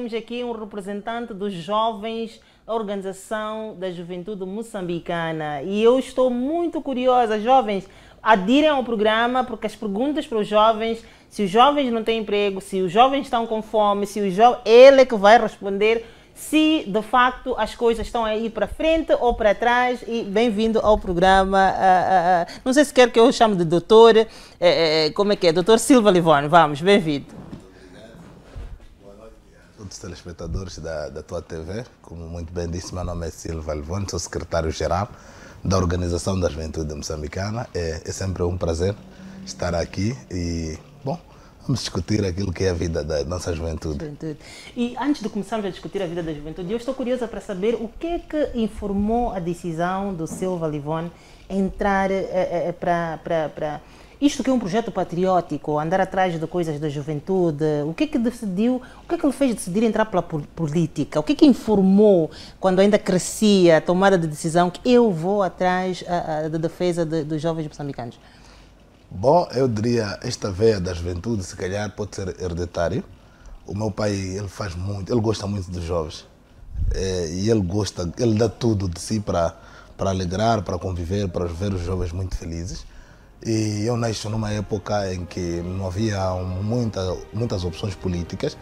temos aqui um representante dos jovens da Organização da Juventude Moçambicana e eu estou muito curiosa. Jovens, adirem ao programa porque as perguntas para os jovens, se os jovens não têm emprego, se os jovens estão com fome, se os jovens, ele é que vai responder se de facto as coisas estão a ir para frente ou para trás. E bem-vindo ao programa. Não sei se quer que eu chame de doutor, como é que é? Doutor Silva Livone, vamos, bem-vindo. Boa noite a todos os telespectadores da tua TV. Como muito bem disse, meu nome é Silva Livone, sou secretário-geral da Organização da Juventude Moçambicana. É sempre um prazer estar aqui e, bom, vamos discutir aquilo que é a vida da nossa juventude. E antes de começarmos a discutir a vida da juventude, eu estou curiosa para saber o que é que informou a decisão do Silva Livone entrar para isto que é um projeto patriótico, andar atrás de coisas da juventude. O que é que decidiu, o que é que ele fez decidir entrar pela política? O que é que informou quando ainda crescia a tomada de decisão que eu vou atrás da defesa dos jovens moçambicanos? Bom, eu diria, esta veia da juventude, se calhar, pode ser hereditário. O meu pai, ele gosta muito dos jovens. E ele dá tudo de si para alegrar, para conviver, para ver os jovens muito felizes. E eu nasci numa época em que não havia muitas opções políticas.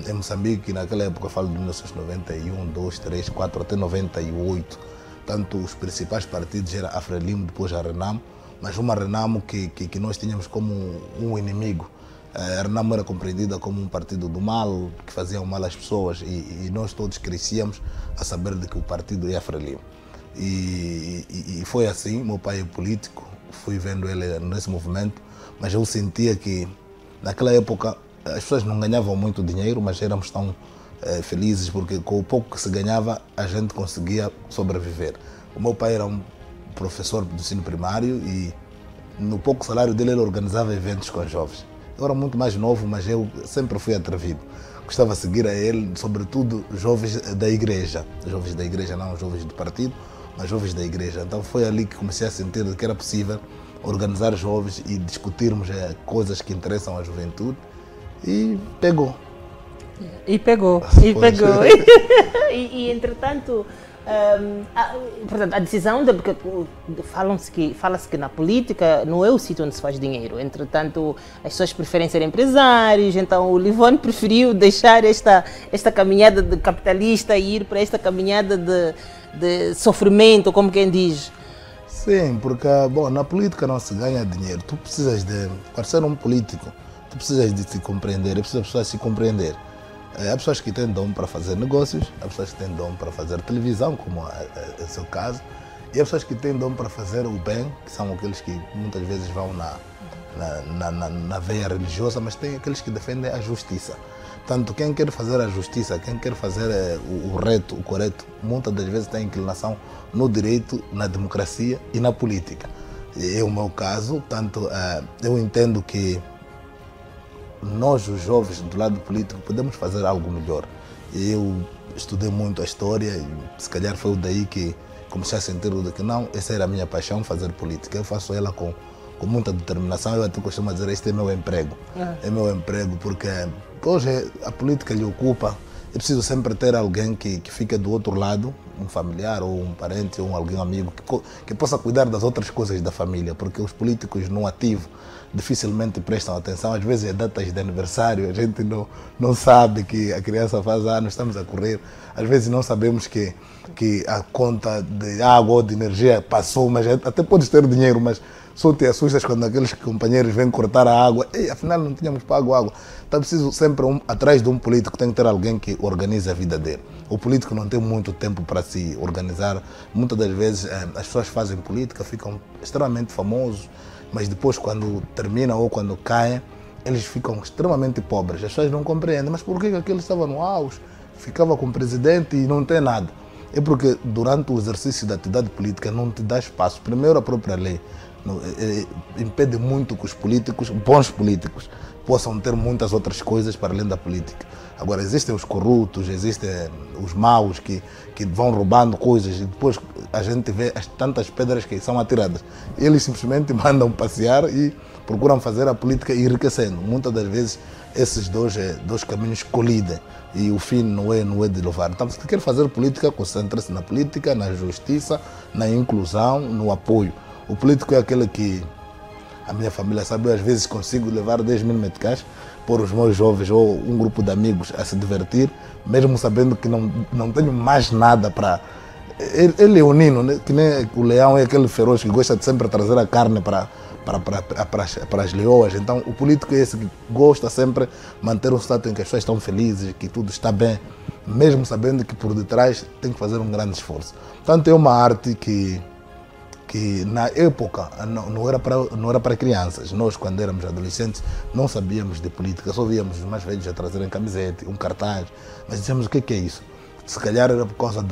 Em Moçambique, naquela época, eu falo de 1991, 2, 3, 4, até 98. Tanto os principais partidos eram a Frelimo, depois a Renamo. Mas uma Renamo que nós tínhamos como um inimigo. A Renamo era compreendida como um partido do mal, que fazia mal às pessoas, e nós todos crescíamos a saber de que o partido ia Frelimo. E foi assim, meu pai é político, fui vendo ele nesse movimento, mas eu sentia que naquela época as pessoas não ganhavam muito dinheiro, mas éramos tão felizes porque com o pouco que se ganhava a gente conseguia sobreviver. O meu pai era um professor do ensino primário e no pouco salário dele ele organizava eventos com os jovens. Eu era muito mais novo, mas eu sempre fui atrevido. Gostava de seguir a ele, sobretudo jovens da igreja. Jovens da igreja, não jovens do partido, mas jovens da igreja. Então foi ali que comecei a sentir que era possível organizar jovens e discutirmos coisas que interessam à juventude. E pegou. E entretanto, portanto, a decisão, porque fala-se que na política não é o sítio onde se faz dinheiro. Entretanto, as pessoas preferem ser empresários, então o Livone preferiu deixar esta caminhada de capitalista e ir para esta caminhada de sofrimento, como quem diz. Sim, porque bom, na política não se ganha dinheiro. Tu precisas para ser um político, tu precisas de se compreender, precisas de pessoas se compreender. Há pessoas que têm dom para fazer negócios, há pessoas que têm dom para fazer televisão, como é o seu caso, e há pessoas que têm dom para fazer o bem, que são aqueles que muitas vezes vão na veia religiosa, mas tem aqueles que defendem a justiça. Tanto quem quer fazer a justiça, quem quer fazer o reto, o correto, muitas das vezes tem inclinação no direito, na democracia e na política. E é o meu caso, tanto eu entendo que nós, os jovens do lado político, podemos fazer algo melhor. Eu estudei muito a história e se calhar foi daí que comecei a sentir que não, essa era a minha paixão, fazer política. Eu faço ela com muita determinação, eu até costumo dizer, este é meu emprego. É meu emprego porque hoje a política lhe ocupa. É preciso sempre ter alguém que fica do outro lado, um familiar ou um parente ou alguém amigo que possa cuidar das outras coisas da família, porque os políticos no ativo dificilmente prestam atenção. Às vezes é datas de aniversário, a gente não sabe que a criança faz anos, estamos a correr. Às vezes não sabemos que a conta de água ou de energia passou, mas até podes ter dinheiro, mas só te assustas quando aqueles companheiros vêm cortar a água. Ei, afinal não tínhamos pago água. Então preciso sempre, atrás de um político, tem que ter alguém que organize a vida dele. O político não tem muito tempo para se organizar. Muitas das vezes as pessoas fazem política, ficam extremamente famosos, mas depois quando terminam ou quando caem, eles ficam extremamente pobres. As pessoas não compreendem, mas por que aquele estava no auge, ficava com o presidente e não tem nada? É porque durante o exercício da atividade política não te dá espaço. Primeiro a própria lei impede muito que os políticos, bons políticos, possam ter muitas outras coisas para além da política. Agora, existem os corruptos, existem os maus que vão roubando coisas e depois a gente vê as tantas pedras que são atiradas. Eles simplesmente mandam passear e procuram fazer a política enriquecendo. Muitas das vezes esses dois caminhos colidem e o fim não é de louvar. Então, se quer fazer política, concentra-se na política, na justiça, na inclusão, no apoio. O político é aquele que a minha família sabe, eu às vezes consigo levar 10.000 meticais por os meus jovens ou um grupo de amigos a se divertir, mesmo sabendo que não tenho mais nada para... Ele é leonino, né? Que nem o leão é aquele feroz que gosta de sempre trazer a carne para as leoas. Então o político é esse que gosta sempre de manter um status em que as pessoas estão felizes, que tudo está bem, mesmo sabendo que por detrás tem que fazer um grande esforço. Portanto, é uma arte que na época não era para crianças. Nós, quando éramos adolescentes, não sabíamos de política, só víamos os mais velhos a trazerem camiseta, um cartaz, mas dizíamos o que é isso? Se calhar era por causa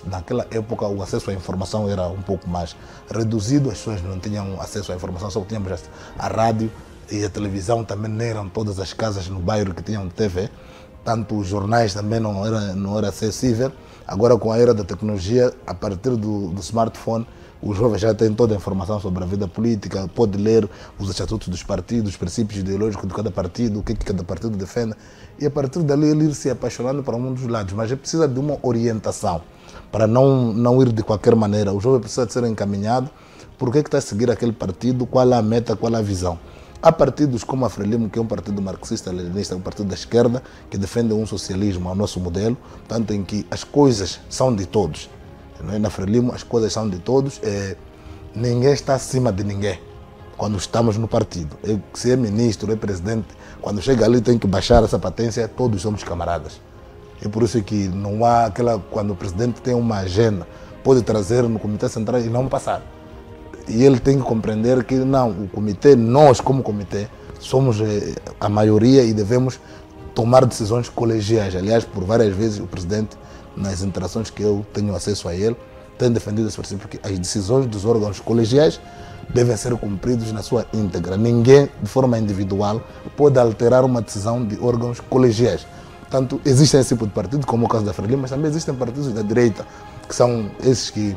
naquela época o acesso à informação era um pouco mais reduzido, as pessoas não tinham acesso à informação, só tínhamos a rádio e a televisão, também não eram todas as casas no bairro que tinham TV, tanto os jornais também não era acessível. Agora, com a era da tecnologia, a partir do smartphone, os jovens já têm toda a informação sobre a vida política, pode ler os estatutos dos partidos, os princípios ideológicos de cada partido, o que cada partido defende, e a partir dali ele ir se apaixonando para um dos lados. Mas ele precisa de uma orientação para não ir de qualquer maneira. O jovem precisa de ser encaminhado por que está a seguir aquele partido, qual é a meta, qual é a visão. Há partidos como a Frelimo, que é um partido marxista-leninista, um partido da esquerda, que defende um socialismo ao nosso modelo, tanto em que as coisas são de todos. Na Frelimo as coisas são de todos, ninguém está acima de ninguém quando estamos no partido. Se é ministro, é presidente, quando chega ali tem que baixar essa patência, todos somos camaradas. É por isso que não há quando o presidente tem uma agenda, pode trazer no Comitê Central e não passar. E ele tem que compreender que não, o comitê, nós como comitê, somos a maioria e devemos tomar decisões colegiais. Aliás, por várias vezes o presidente, nas interações que eu tenho acesso a ele, tem defendido esse princípio que as decisões dos órgãos colegiais devem ser cumpridas na sua íntegra. Ninguém, de forma individual, pode alterar uma decisão de órgãos colegiais. Portanto, existem esse tipo de partido, como o caso da Frelimo, mas também existem partidos da direita, que são esses que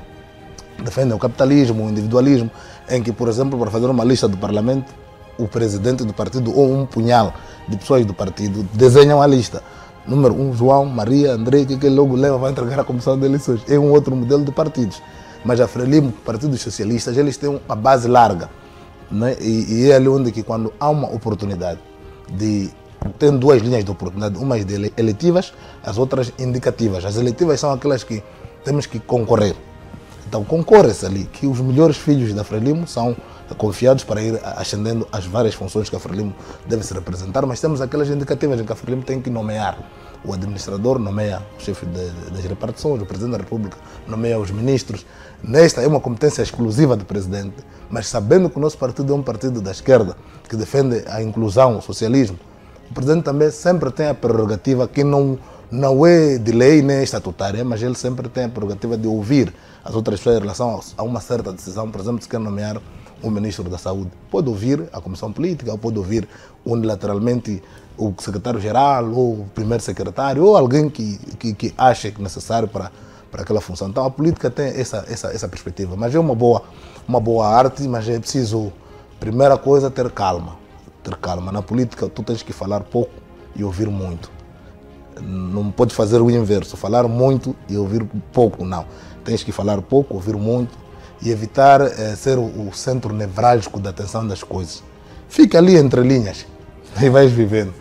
defendem o capitalismo, o individualismo, em que, por exemplo, para fazer uma lista do parlamento, o presidente do partido ou um punhal de pessoas do partido desenham a lista. Número 1, João, Maria, André, que ele logo leva, vai entregar à comissão de eleições. É um outro modelo de partidos. Mas a Frelimo, partidos socialistas, eles têm uma base larga. Né? E é ali onde que quando há uma oportunidade tem duas linhas de oportunidade, umas eletivas, as outras indicativas. As eletivas são aquelas que temos que concorrer. Então concorre-se ali, que os melhores filhos da Frelimo são confiados para ir ascendendo as várias funções que a Frelimo deve se representar, mas temos aquelas indicativas em que a Frelimo tem que nomear. O administrador nomeia o chefe das repartições, o presidente da República nomeia os ministros. Nesta é uma competência exclusiva do presidente, mas sabendo que o nosso partido é um partido da esquerda, que defende a inclusão, o socialismo, o presidente também sempre tem a prerrogativa que não é de lei nem estatutária, mas ele sempre tem a prerrogativa de ouvir as outras pessoas em relação a uma certa decisão. Por exemplo, se quer nomear o ministro da Saúde, pode ouvir a comissão política, ou pode ouvir unilateralmente o secretário-geral, ou o primeiro secretário, ou alguém que acha que é necessário para aquela função. Então a política tem essa perspectiva, mas é uma boa arte, mas é preciso, primeira coisa, ter calma. Ter calma. Na política tu tens que falar pouco e ouvir muito. Não pode fazer o inverso, falar muito e ouvir pouco, não. Tens que falar pouco, ouvir muito e evitar ser o centro nevrálgico da atenção das coisas. Fica ali entre linhas e vais vivendo.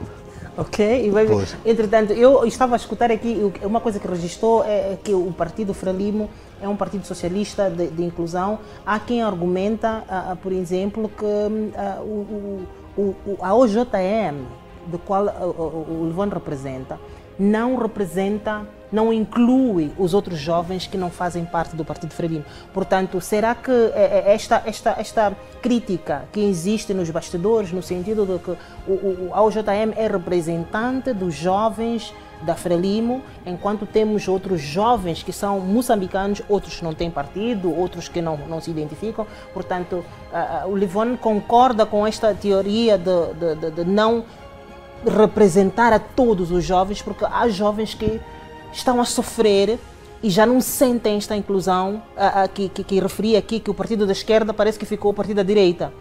Ok, e vai ver. Entretanto, eu estava a escutar aqui, uma coisa que registrou é que o Partido Frelimo é um partido socialista de inclusão. Há quem argumenta, por exemplo, que a OJM, do qual o Levon representa, não inclui os outros jovens que não fazem parte do Partido Frelimo. Portanto, será que esta crítica que existe nos bastidores, no sentido de que a OJM é representante dos jovens da Frelimo, enquanto temos outros jovens que são moçambicanos, outros não têm partido, outros que não se identificam. Portanto, o Livone concorda com esta teoria de não representar a todos os jovens, porque há jovens que estão a sofrer e já não sentem esta inclusão que referi aqui, que o partido da esquerda parece que ficou o partido da direita.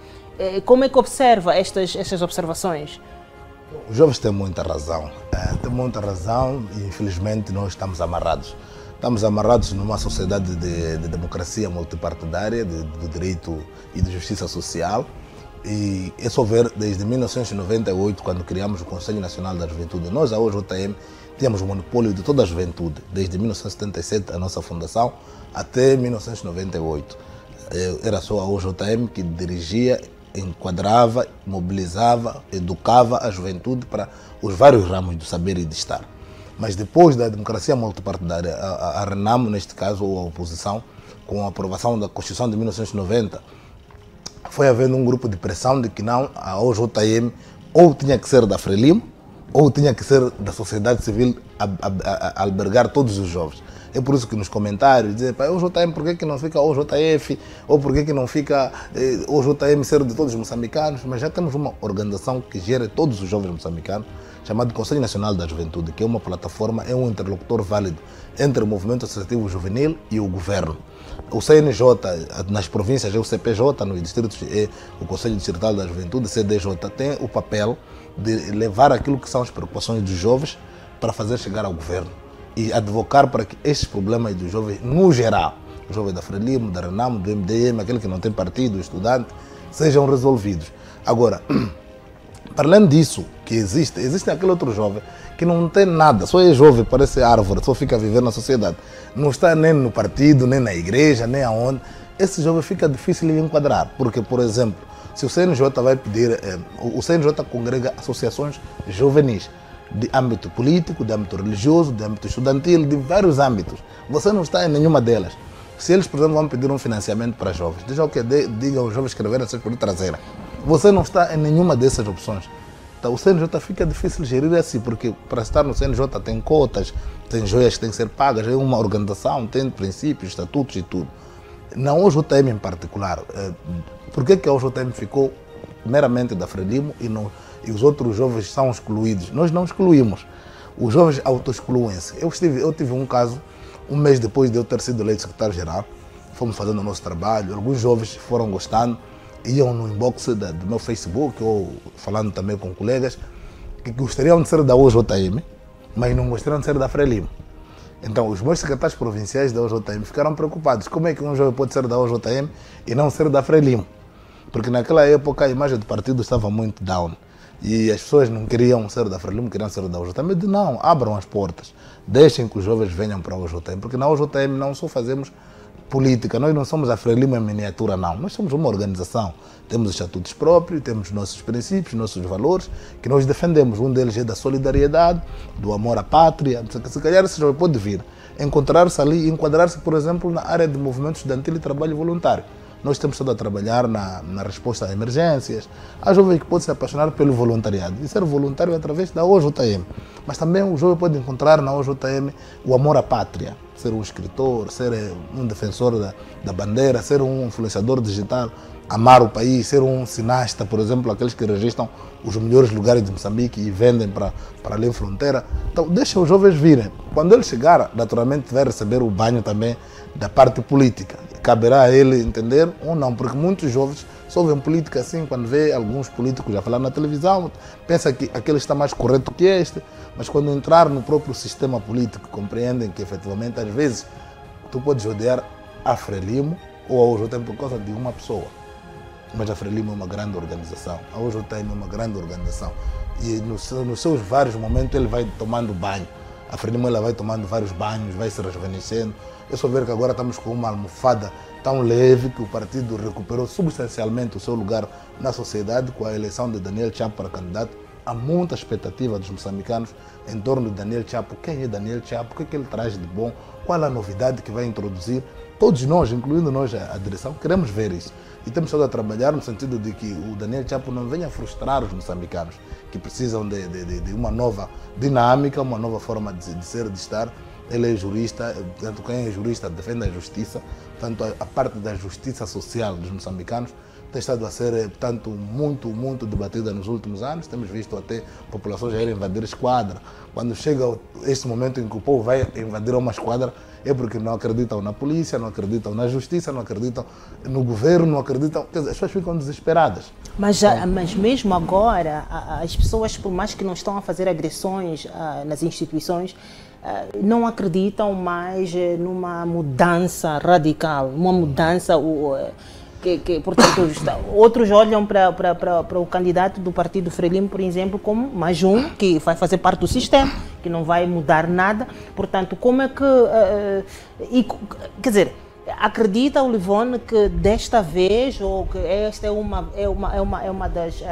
Como é que observa estas observações? Os jovens têm muita razão. E infelizmente nós estamos amarrados. Estamos amarrados numa sociedade de democracia multipartidária, de direito e de justiça social. E é só ver desde 1998, quando criamos o Conselho Nacional da Juventude. Nós, a OJM, tínhamos o monopólio de toda a juventude, desde 1977, a nossa fundação, até 1998. Era só a OJM que dirigia, enquadrava, mobilizava, educava a juventude para os vários ramos do saber e de estar. Mas depois da democracia multipartidária, a RENAMO, neste caso, ou a oposição, com a aprovação da Constituição de 1990, foi havendo um grupo de pressão de que não, a OJM ou tinha que ser da Frelimo, ou tinha que ser da sociedade civil a albergar todos os jovens. É por isso que nos comentários dizem, OJM, por que não fica OJF? Ou por que não fica OJM ser de todos os moçambicanos? Mas já temos uma organização que gera todos os jovens moçambicanos, chamado Conselho Nacional da Juventude, que é uma plataforma, é um interlocutor válido entre o movimento associativo juvenil e o governo. O CNJ, nas províncias, é o CPJ, nos distritos, é o Conselho Distrital da Juventude, CDJ, tem o papel de levar aquilo que são as preocupações dos jovens para fazer chegar ao governo e advocar para que estes problemas dos jovens, no geral, os jovens da Frelimo, da RENAMO, do MDM, aquele que não tem partido, o estudante, sejam resolvidos. Agora, para além disso, que existe aquele outro jovem que não tem nada, só é jovem, parece árvore, só fica a viver na sociedade. Não está nem no partido, nem na igreja, nem aonde. Esse jovem fica difícil de enquadrar, porque, por exemplo, se o CNJ vai pedir, o CNJ congrega associações juvenis, de âmbito político, de âmbito religioso, de âmbito estudantil, de vários âmbitos. Você não está em nenhuma delas. Se eles, por exemplo, vão pedir um financiamento para jovens, digam aos jovens escreverem essas por traseira. Você não está em nenhuma dessas opções. Então, o CNJ fica difícil de gerir assim, porque para estar no CNJ tem cotas, tem joias que têm que ser pagas, é uma organização, tem princípios, estatutos e tudo. Na OJM em particular, por que a OJM ficou meramente da Frelimo e os outros jovens são excluídos? Nós não excluímos. Os jovens auto-excluem-se. Eu tive um caso, um mês depois de eu ter sido eleito secretário-geral, fomos fazendo o nosso trabalho, alguns jovens foram gostando, iam no inbox do meu Facebook, ou falando também com colegas, que gostariam de ser da OJM, mas não gostariam de ser da Frelimo. Então, os meus secretários provinciais da OJM ficaram preocupados. Como é que um jovem pode ser da OJM e não ser da Frelimo? Porque naquela época a imagem do partido estava muito down. E as pessoas não queriam ser da Frelimo, queriam ser da OJM. Eu disse, não, abram as portas. Deixem que os jovens venham para a OJM. Porque na OJM não só fazemos política, nós não somos a Frelimo em miniatura, não. Nós somos uma organização. Temos estatutos próprios, temos nossos princípios, nossos valores, que nós defendemos. Um deles é da solidariedade, do amor à pátria. Se calhar esse jovem pode vir, encontrar-se ali e enquadrar-se, por exemplo, na área de movimento estudantil e trabalho voluntário. Nós temos estado a trabalhar na resposta a emergências. Há jovens que podem se apaixonar pelo voluntariado e ser voluntário através da OJM. Mas também o jovem pode encontrar na OJM o amor à pátria. Ser um escritor, ser um defensor da bandeira, ser um influenciador digital, amar o país, ser um cineasta, por exemplo, aqueles que registram os melhores lugares de Moçambique e vendem para além fronteira. Então, deixa os jovens virem. Quando ele chegar, naturalmente vai receber o banho também da parte política. Caberá a ele entender ou não, porque muitos jovens só veem política assim quando vê alguns políticos a falar na televisão, pensa que aquele está mais correto que este, mas quando entrar no próprio sistema político compreendem que efetivamente às vezes tu podes odiar a Frelimo ou a OJM por causa de uma pessoa, mas a Frelimo é uma grande organização, a OJM é uma grande organização e nos seus vários momentos ele vai tomando banho. A Frelimo ela vai tomando vários banhos, vai se rejuvenescendo. É só ver que agora estamos com uma almofada tão leve que o partido recuperou substancialmente o seu lugar na sociedade com a eleição de Daniel Chapo para candidato. Há muita expectativa dos moçambicanos em torno de Daniel Chapo. Quem é Daniel Chapo? O que é que ele traz de bom? Qual é a novidade que vai introduzir? todos nós, incluindo nós, a direção, queremos ver isso. E temos estado a trabalhar no sentido de que o Daniel Chapo não venha frustrar os moçambicanos, que precisam de uma nova dinâmica, uma nova forma de ser, de estar. Ele é jurista, portanto, quem é jurista defende a justiça, portanto, a parte da justiça social dos moçambicanos tem estado a ser, portanto, muito debatida nos últimos anos. Temos visto até populações a irem invadir esquadra. Quando chega este momento em que o povo vai invadir uma esquadra, é porque não acreditam na polícia, não acreditam na justiça, não acreditam no governo, não acreditam... Quer dizer, as pessoas ficam desesperadas. Mas mesmo agora, as pessoas, por mais que não estão a fazer agressões nas instituições, não acreditam mais numa mudança radical, uma mudança... portanto, outros olham para o candidato do Partido Frelimo, por exemplo, como mais um que vai fazer parte do sistema, que não vai mudar nada. Portanto, como é que... quer dizer, acredita o Livone que desta vez, ou que esta é uma das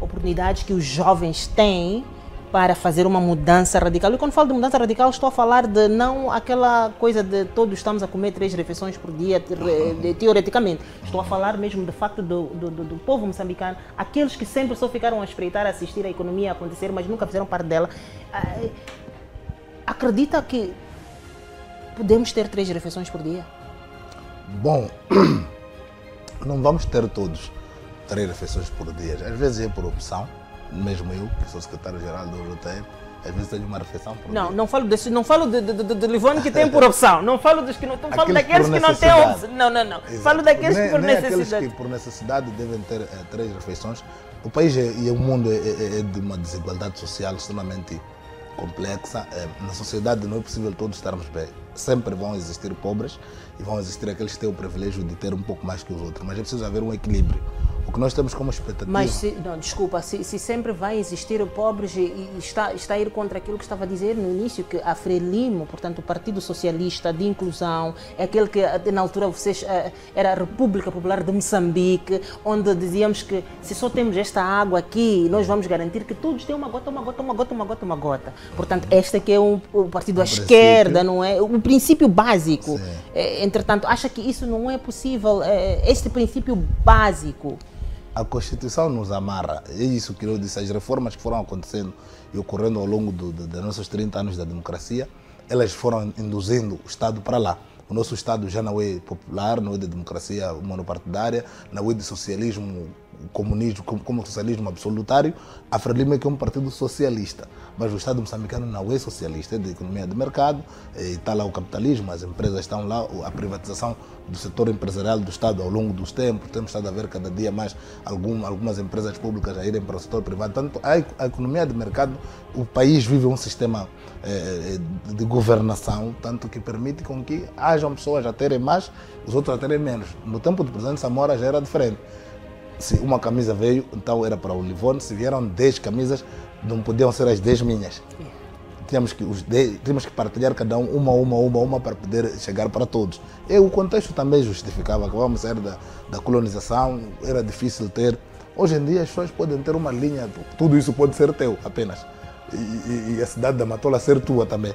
oportunidades que os jovens têm para fazer uma mudança radical? E quando falo de mudança radical, estou a falar de não aquela coisa de todos estamos a comer 3 refeições por dia, teoreticamente. Estou a falar mesmo de facto do povo moçambicano, aqueles que sempre só ficaram a espreitar, a assistir a economia acontecer, mas nunca fizeram parte dela. Acredita que podemos ter 3 refeições por dia? Bom, não vamos ter todos 3 refeições por dia. Às vezes é por opção. Mesmo eu, que sou secretário-geral do UJTM, às vezes tenho uma refeição por dia. Não falo desse, não falo de Livone que tem por opção, não falo dos que não, falo daqueles que não têm opção. Não. Exato. Falo daqueles que por necessidade. Aqueles que por necessidade devem ter 3 refeições. O país e o mundo é de uma desigualdade social extremamente complexa. Na sociedade não é possível todos estarmos bem. Sempre vão existir pobres e vão existir aqueles que têm o privilégio de ter um pouco mais que os outros, mas é preciso haver um equilíbrio. O que nós temos como expectativa... Mas, se sempre vai existir pobres e está a ir contra aquilo que estava a dizer no início, que a Frelimo, portanto o Partido Socialista de Inclusão, é aquele que na altura vocês era a República Popular de Moçambique, onde dizíamos que se só temos esta água aqui, nós vamos garantir que todos têm uma gota. Portanto, este que é o partido à esquerda, não é? O princípio básico. Entretanto, acha que isso não é possível, este princípio básico? A Constituição nos amarra, é isso que eu disse, as reformas que foram acontecendo e ocorrendo ao longo dos nossos 30 anos da democracia, elas foram induzindo o Estado para lá. O nosso Estado já não é popular, não é de democracia monopartidária, não é de socialismo, comunismo, como socialismo absolutário. A Frelimo é que é um partido socialista, mas o Estado moçambicano não é socialista, é de economia de mercado, está lá o capitalismo, as empresas estão lá, a privatização do setor empresarial do Estado ao longo dos tempos, temos estado a ver cada dia mais algumas empresas públicas a irem para o setor privado. Tanto a economia de mercado, o país vive um sistema de governação, tanto que permite com que hajam pessoas a terem mais, os outros a terem menos. No tempo do presidente Samora já era diferente. Se uma camisa veio, então era para o Livone. Se vieram 10 camisas, não podiam ser as 10 minhas. Tínhamos que partilhar cada uma para poder chegar para todos. E o contexto também justificava, acabamos de sair da colonização, era difícil ter. Hoje em dia as pessoas podem ter uma linha, tudo isso pode ser teu apenas. E a cidade da Matola ser tua também.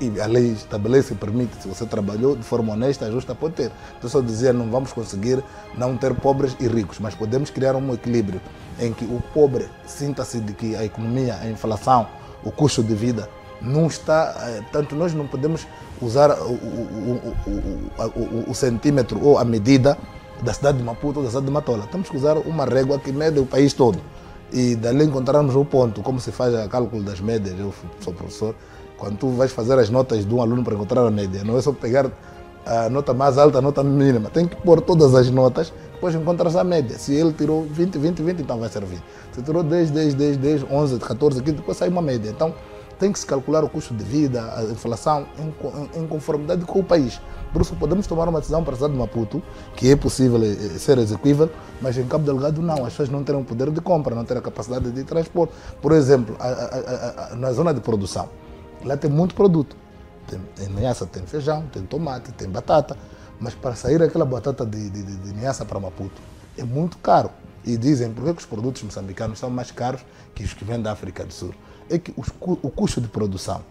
E a lei estabelece e permite, se você trabalhou de forma honesta, justa, pode ter. Então só dizia, não vamos conseguir não ter pobres e ricos, mas podemos criar um equilíbrio em que o pobre sinta-se de que a economia, a inflação, o custo de vida não está... Tanto nós não podemos usar o centímetro ou a medida da cidade de Maputo ou da cidade de Matola. Temos que usar uma régua que mede o país todo. E dali encontrarmos o ponto, como se faz o cálculo das médias. Eu sou professor. Quando tu vais fazer as notas de um aluno para encontrar a média, não é só pegar a nota mais alta, a nota mínima. Tem que pôr todas as notas, depois encontras a média. Se ele tirou 20, então vai ser 20. Se tirou 10, 11, 14, 15, depois sai uma média. Então tem que se calcular o custo de vida, a inflação, em conformidade com o país. Por isso podemos tomar uma decisão para a cidade de Maputo, que é possível ser execuível, mas em Cabo Delgado não. As pessoas não terem o poder de compra, não terem a capacidade de transporte. Por exemplo, na zona de produção, lá tem muito produto. Em Niassa tem feijão, tem tomate, tem batata. Mas para sair aquela batata de Niassa para Maputo é muito caro. E dizem, por que os produtos moçambicanos são mais caros que os que vêm da África do Sul? É que o custo de produção,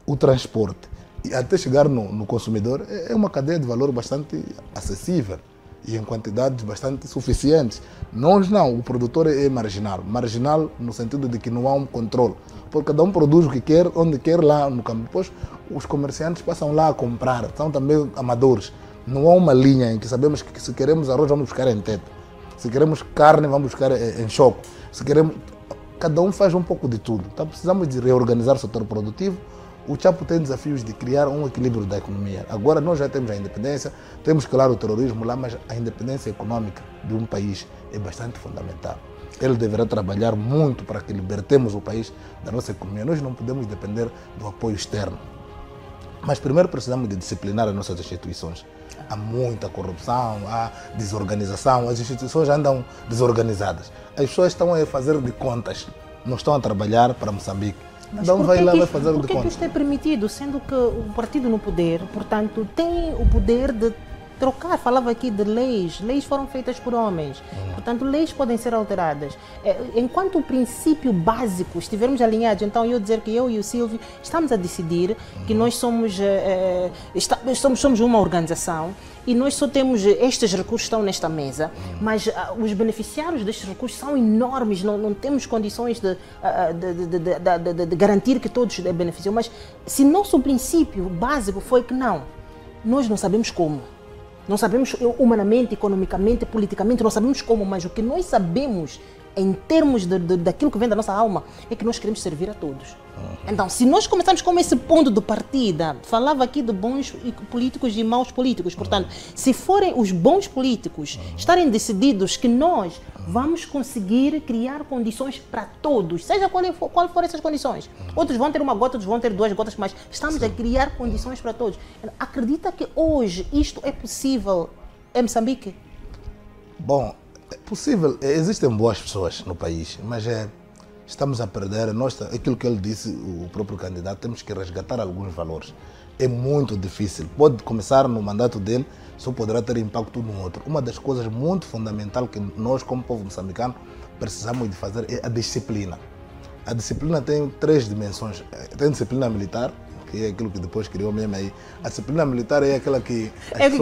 o transporte e até chegar no consumidor é uma cadeia de valor bastante acessível e em quantidades bastante suficientes. Nós não, o produtor é marginal. Marginal no sentido de que não há um controle. Porque cada um produz o que quer, onde quer, lá no campo. Depois os comerciantes passam lá a comprar, são também amadores. Não há uma linha em que sabemos que se queremos arroz vamos buscar em Tete. Se queremos carne vamos buscar em Choco. Se queremos... Cada um faz um pouco de tudo. Então precisamos de reorganizar o setor produtivo. O Chapo tem desafios de criar um equilíbrio da economia. Agora nós já temos a independência, temos claro o terrorismo lá, mas a independência econômica de um país é bastante fundamental. Ele deverá trabalhar muito para que libertemos o país da nossa economia. Nós não podemos depender do apoio externo. Mas primeiro precisamos de disciplinar as nossas instituições. Há muita corrupção, há desorganização, as instituições andam desorganizadas. As pessoas estão a fazer de contas, não estão a trabalhar para Moçambique. Então vai lá, vai fazer de contas. Por que isto é permitido, sendo que o partido no poder, portanto, tem o poder de trocar? Falava aqui de leis foram feitas por homens, portanto, leis podem ser alteradas. Enquanto o princípio básico estivermos alinhados, então eu dizer que eu e o Silvio estamos a decidir que nós somos uma organização e nós só temos estes recursos que estão nesta mesa, mas os beneficiários destes recursos são enormes, não temos condições de garantir que todos beneficiam, mas se nosso princípio básico foi que nós não sabemos como. Não sabemos humanamente, economicamente, politicamente, não sabemos como, mas o que nós sabemos em termos daquilo que vem da nossa alma é que nós queremos servir a todos. Então, se nós começarmos com esse ponto de partida, falava aqui de bons políticos e maus políticos, portanto, se forem os bons políticos estarem decididos que nós vamos conseguir criar condições para todos, seja qual for essas condições. Outros vão ter uma gota, outros vão ter 2 gotas, mas estamos a criar condições para todos. Acredita que hoje isto é possível em Moçambique? Bom, é possível, existem boas pessoas no país, mas estamos a perder, aquilo que ele disse, o próprio candidato, temos que resgatar alguns valores. É muito difícil, pode começar no mandato dele, só poderá ter impacto no outro. Uma das coisas muito fundamentais que nós, como povo moçambicano, precisamos de fazer é a disciplina. A disciplina tem 3 dimensões. Tem disciplina militar, que é aquilo que depois criou mesmo aí. A disciplina militar é aquela que...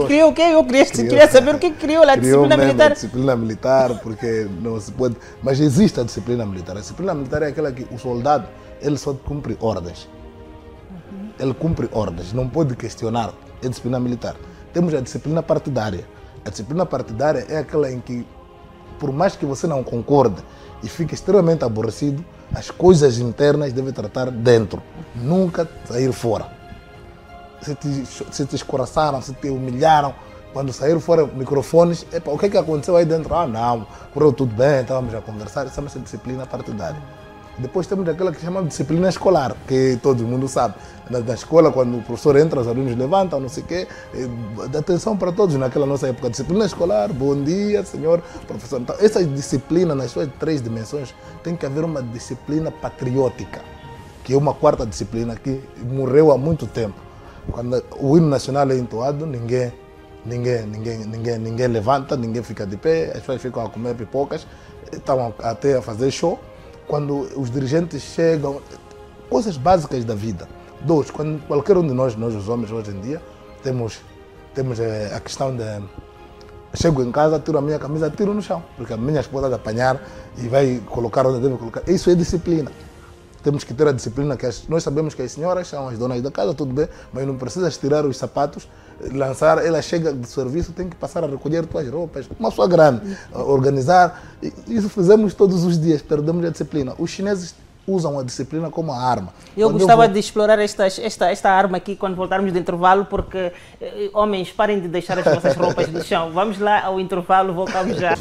Criou o quê? Eu queria saber o que criou a disciplina militar. A disciplina militar, porque não se pode... Mas existe a disciplina militar. A disciplina militar é aquela que o soldado, ele só cumpre ordens. Ele cumpre ordens, não pode questionar. É disciplina militar. Temos a disciplina partidária. A disciplina partidária é aquela em que, por mais que você não concorde e fique extremamente aborrecido, as coisas internas devem tratar dentro, nunca sair fora. Se te escoraçaram, se te humilharam, quando saíram fora microfones, o que é que aconteceu aí dentro? Não, correu tudo bem, estávamos a conversar, essa é a disciplina partidária. Depois temos aquela que chamamos de disciplina escolar, que todo mundo sabe. Na escola, quando o professor entra, os alunos levantam, não sei o quê, dá atenção para todos naquela nossa época. Disciplina escolar, bom dia, senhor professor. Então, essa disciplina, nas suas 3 dimensões, tem que haver uma disciplina patriótica, que é uma 4ª disciplina que morreu há muito tempo. Quando o hino nacional é entoado, ninguém levanta, ninguém fica de pé, as pessoas ficam a comer pipocas, estão até a fazer show. Quando os dirigentes chegam, coisas básicas da vida. 2, quando qualquer um de nós os homens hoje em dia, temos a questão de... Chego em casa, tiro a minha camisa, tiro no chão, porque a minha esposa vai apanhar e vai colocar onde deve colocar. Isso é disciplina. Temos que ter a disciplina que nós sabemos que as senhoras são as donas da casa, tudo bem, mas não precisas tirar os sapatos, lançar, ela chega do serviço, tem que passar a recolher tuas roupas, uma pessoa grande, organizar. Isso fizemos todos os dias, perdemos a disciplina. Os chineses usam a disciplina como a arma. Eu gostava de explorar esta arma aqui quando voltarmos do intervalo, porque, homens, parem de deixar as vossas roupas no chão. Vamos lá ao intervalo, voltamos já.